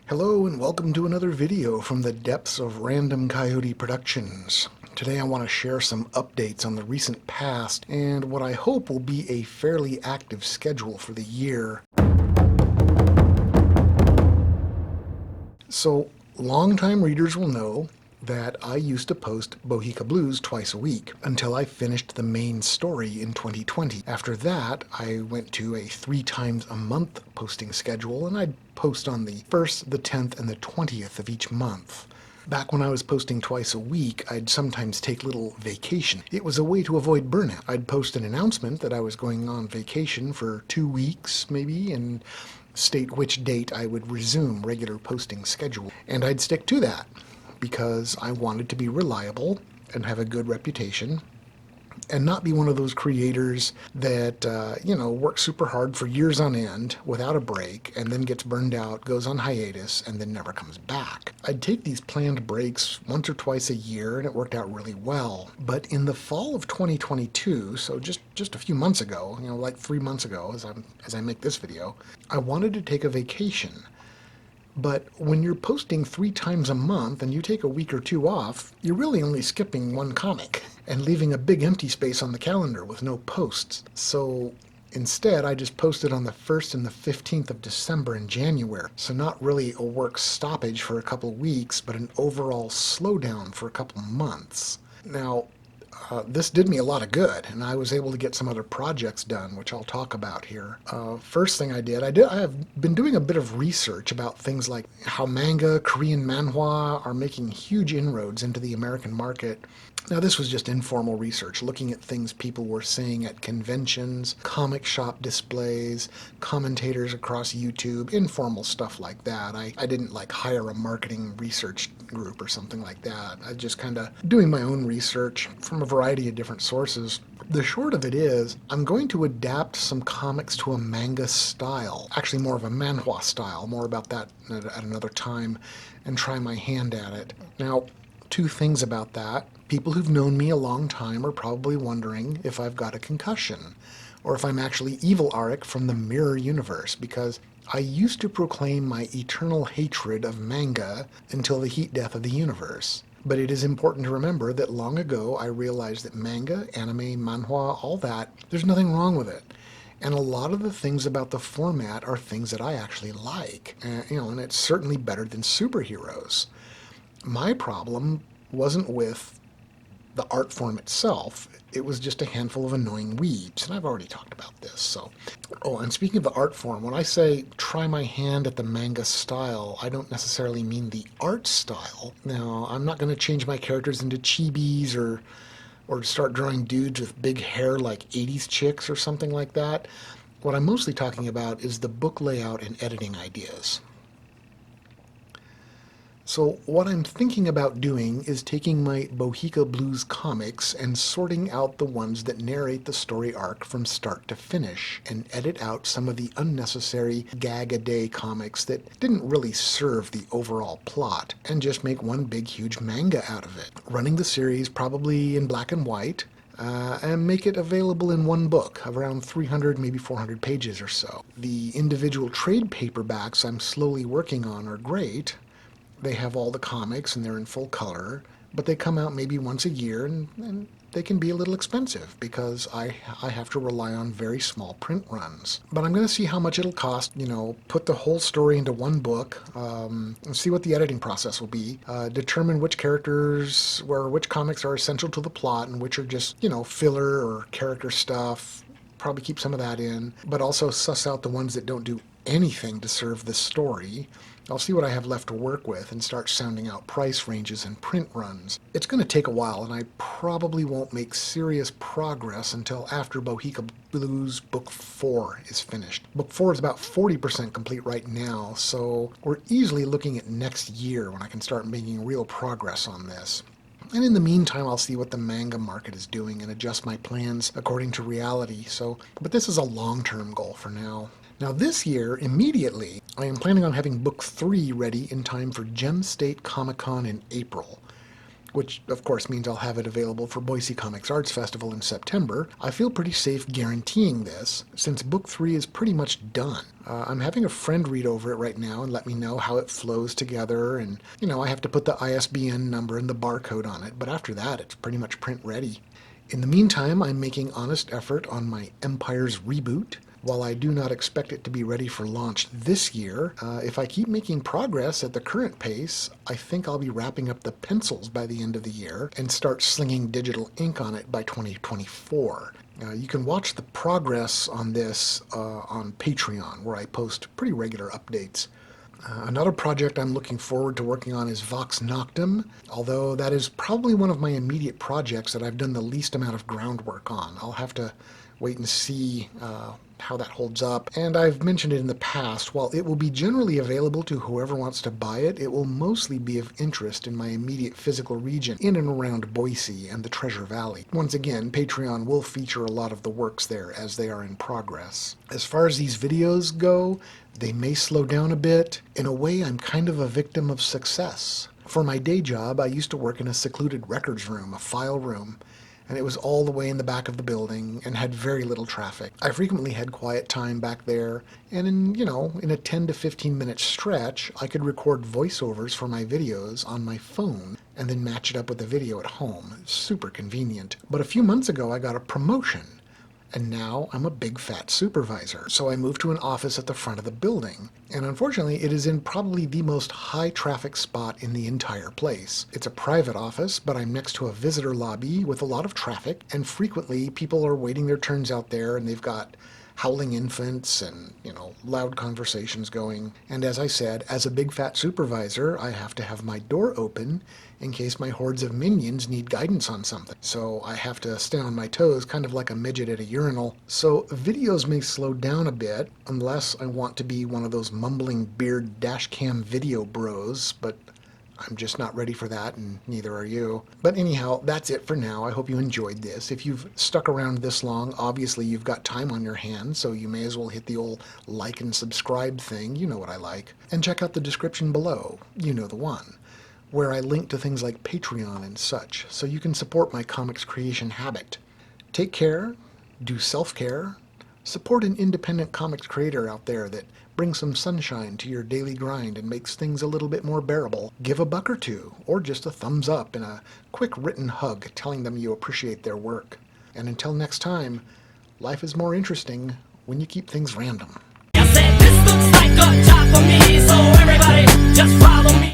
Hello and welcome to another video from the depths of Random Coyote Productions. Today I want to share some updates on the recent past and what I hope will be a fairly active schedule for the year. So, longtime readers will know that I used to post Bohica Blues twice a week until I finished the main story in 2020. After that, I went to a 3 times a month posting schedule, and I'd post on the 1st, the 10th, and the 20th of each month. Back when I was posting twice a week, I'd sometimes take little vacation. It was a way to avoid burnout. I'd post an announcement that I was going on vacation for 2 weeks, maybe, and state which date I would resume regular posting schedule. And I'd stick to that because I wanted to be reliable and have a good reputation and not be one of those creators that, works super hard for years on end without a break and then gets burned out, goes on hiatus, and then never comes back. I'd take these planned breaks once or twice a year, and it worked out really well. But in the fall of 2022, so just a few months ago, like 3 months ago as I make this video, I wanted to take a vacation. But when you're posting 3 times a month and you take a week or 2 off, you're really only skipping one comic and leaving a big empty space on the calendar with no posts. So instead, I just posted on the 1st and the 15th of December and January. So not really a work stoppage for a couple weeks, but an overall slowdown for a couple months. Now, this did me a lot of good, and I was able to get some other projects done, which I'll talk about here. First thing I have been doing a bit of research about things like how manga, Korean manhwa are making huge inroads into the American market. Now, this was just informal research, looking at things people were saying at conventions, comic shop displays, commentators across YouTube, informal stuff like that. I didn't hire a marketing research group or something like that. I just kind of doing my own research from a variety of different sources. The short of it is, I'm going to adapt some comics to a manga style, actually more of a manhwa style, more about that at another time, and try my hand at it. Now, 2 things about that. People who've known me a long time are probably wondering if I've got a concussion, or if I'm actually Evil Arik from the Mirror Universe, because I used to proclaim my eternal hatred of manga until the heat death of the universe. But it is important to remember that long ago I realized that manga, anime, manhwa, all that, there's nothing wrong with it. And a lot of the things about the format are things that I actually like, and it's certainly better than superheroes. My problem wasn't with the art form itself. It was just a handful of annoying weebs, and I've already talked about this. So, and speaking of the art form, when I say try my hand at the manga style, I don't necessarily mean the art style. Now, I'm not going to change my characters into chibis or start drawing dudes with big hair like 80s chicks or something like that. What I'm mostly talking about is the book layout and editing ideas. So what I'm thinking about doing is taking my Bohica Blues comics and sorting out the ones that narrate the story arc from start to finish and edit out some of the unnecessary gag-a-day comics that didn't really serve the overall plot and just make one big huge manga out of it. Running the series probably in black and white, and make it available in one book, around 300, maybe 400 pages or so. The individual trade paperbacks I'm slowly working on are great. They have all the comics and they're in full color, but they come out maybe once a year and they can be a little expensive because I have to rely on very small print runs. But I'm going to see how much it'll cost, put the whole story into one book, and see what the editing process will be, determine which characters or which comics are essential to the plot and which are just, filler or character stuff. Probably keep some of that in, but also suss out the ones that don't do anything to serve the story. I'll see what I have left to work with and start sounding out price ranges and print runs. It's going to take a while, and I probably won't make serious progress until after Bohica Blues Book 4 is finished. Book 4 is about 40% complete right now, so we're easily looking at next year when I can start making real progress on this. And in the meantime, I'll see what the manga market is doing and adjust my plans according to reality. But this is a long-term goal for now. Now this year, immediately, I am planning on having Book 3 ready in time for Gem State Comic Con in April. which of course means I'll have it available for Boise Comics Arts Festival in September, I feel pretty safe guaranteeing this, since book 3 is pretty much done. I'm having a friend read over it right now and let me know how it flows together, and, I have to put the ISBN number and the barcode on it, but after that, it's pretty much print ready. In the meantime, I'm making honest effort on my Empire's reboot. While I do not expect it to be ready for launch this year, if I keep making progress at the current pace, I think I'll be wrapping up the pencils by the end of the year and start slinging digital ink on it by 2024. You can watch the progress on this on Patreon, where I post pretty regular updates. Another project I'm looking forward to working on is Vox Noctum, although that is probably one of my immediate projects that I've done the least amount of groundwork on. I'll have to wait and see how that holds up. And I've mentioned it in the past, while it will be generally available to whoever wants to buy it, it will mostly be of interest in my immediate physical region in and around Boise and the Treasure Valley. Once again, Patreon will feature a lot of the works there as they are in progress. As far as these videos go, they may slow down a bit. In a way, I'm kind of a victim of success. For my day job, I used to work in a secluded records room, a file room, and it was all the way in the back of the building and had very little traffic. I frequently had quiet time back there, and in a 10 to 15 minute stretch, I could record voiceovers for my videos on my phone and then match it up with the video at home. Super convenient. But a few months ago, I got a promotion, and now I'm a big fat supervisor. So I moved to an office at the front of the building. And unfortunately, it is in probably the most high traffic spot in the entire place. It's a private office, but I'm next to a visitor lobby with a lot of traffic, and frequently people are waiting their turns out there, and they've got howling infants and, loud conversations going. And as I said, as a big fat supervisor, I have to have my door open in case my hordes of minions need guidance on something. So I have to stay on my toes, kind of like a midget at a urinal. So videos may slow down a bit, unless I want to be one of those mumbling beard dashcam video bros, but I'm just not ready for that, and neither are you. But anyhow, that's it for now. I hope you enjoyed this. If you've stuck around this long, obviously you've got time on your hands, so you may as well hit the old like and subscribe thing. You know what I like. And check out the description below. You know the one, where I link to things like Patreon and such, so you can support my comics creation habit. Take care, do self-care, support an independent comics creator out there that brings some sunshine to your daily grind and makes things a little bit more bearable. Give a buck or two, or just a thumbs up and a quick written hug telling them you appreciate their work. And until next time, life is more interesting when you keep things random. I said this looks like a job for me, so everybody just follow me.